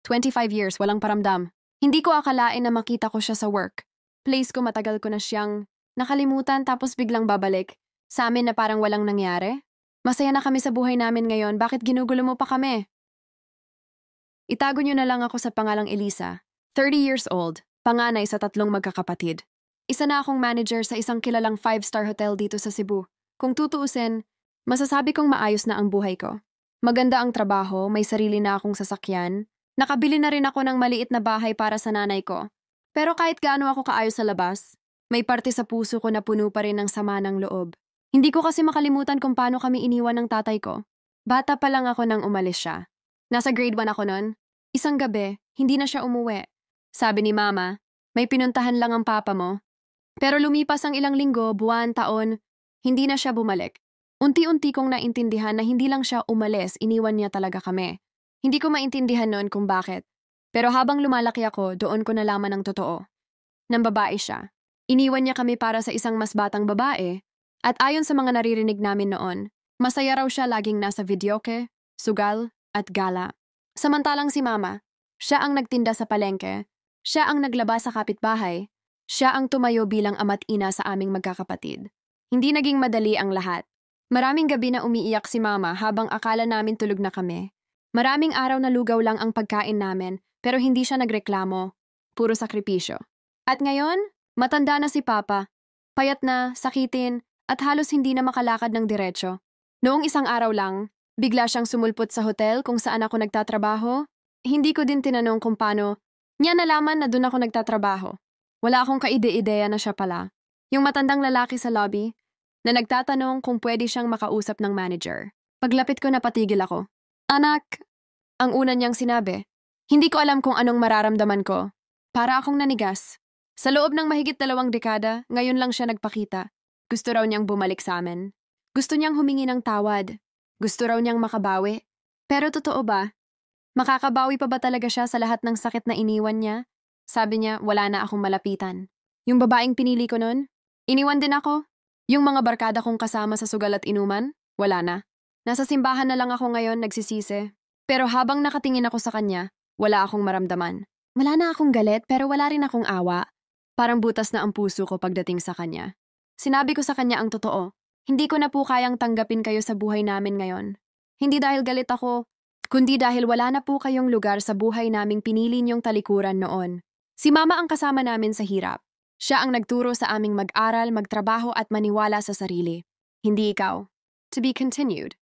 25 years, walang paramdam. Hindi ko akalain na makita ko siya sa work. Place ko matagal ko na siyang nakalimutan tapos biglang babalik. Sa amin na parang walang nangyari. Masaya na kami sa buhay namin ngayon, bakit ginugulo mo pa kami? Itago niyo na lang ako sa pangalang Elisa. 30 years old, panganay sa 3 magkakapatid. Isa na akong manager sa isang kilalang 5-star hotel dito sa Cebu. Kung tutuusin, masasabi kong maayos na ang buhay ko. Maganda ang trabaho, may sarili na akong sasakyan. Nakabili na rin ako ng maliit na bahay para sa nanay ko. Pero kahit gaano ako kaayos sa labas, may parte sa puso ko na puno pa rin ng sama ng loob. Hindi ko kasi makalimutan kung paano kami iniwan ng tatay ko. Bata pa lang ako nang umalis siya. Nasa grade 1 ako nun. Isang gabi, hindi na siya umuwi. Sabi ni Mama, may pinuntahan lang ang papa mo. Pero lumipas ang ilang linggo, buwan, taon, hindi na siya bumalik. Unti-unti kong naintindihan na hindi lang siya umalis, iniwan niya talaga kami. Hindi ko maintindihan noon kung bakit. Pero habang lumalaki ako, doon ko nalaman ang totoo. Nang babae siya. Iniwan niya kami para sa isang mas batang babae. At ayon sa mga naririnig namin noon, masaya raw siya laging nasa videoke, sugal, at gala. Samantalang si Mama, siya ang nagtinda sa palengke, siya ang naglaba sa kapitbahay, siya ang tumayo bilang ama't ina sa aming magkakapatid. Hindi naging madali ang lahat. Maraming gabi na umiiyak si Mama habang akala namin tulog na kami. Maraming araw na lugaw lang ang pagkain namin pero hindi siya nagreklamo. Puro sakripisyo. At ngayon, matanda na si Papa. Payat na, sakitin, at halos hindi na makalakad ng diretso. Noong isang araw lang, bigla siyang sumulpot sa hotel kung saan ako nagtatrabaho. Hindi ko din tinanong kung paano niya nalaman na doon ako nagtatrabaho. Wala akong kaide-ideya na siya pala. Yung matandang lalaki sa lobby na nagtatanong kung pwede siyang makausap ng manager. Paglapit ko napatigil ako. Anak, ang una niyang sinabi. Hindi ko alam kung anong mararamdaman ko. Para akong nanigas. Sa loob ng mahigit 2 dekada, ngayon lang siya nagpakita. Gusto raw niyang bumalik sa amin. Gusto niyang humingi ng tawad. Gusto raw niyang makabawi. Pero totoo ba? Makakabawi pa ba talaga siya sa lahat ng sakit na iniwan niya? Sabi niya, wala na akong malapitan. Yung babaeng pinili ko nun, iniwan din ako. Yung mga barkada kong kasama sa sugal at inuman, wala na. Nasa simbahan na lang ako ngayon nagsisisi. Pero habang nakatingin ako sa kanya, wala akong maramdaman. Wala na akong galit pero wala rin akong awa. Parang butas na ang puso ko pagdating sa kanya. Sinabi ko sa kanya ang totoo. Hindi ko na po kayang tanggapin kayo sa buhay namin ngayon. Hindi dahil galit ako, kundi dahil wala na po kayong lugar sa buhay naming pinili niyong talikuran noon. Si Mama ang kasama namin sa hirap. Siya ang nagturo sa aming mag-aral, magtrabaho at maniwala sa sarili. Hindi ikaw. To be continued.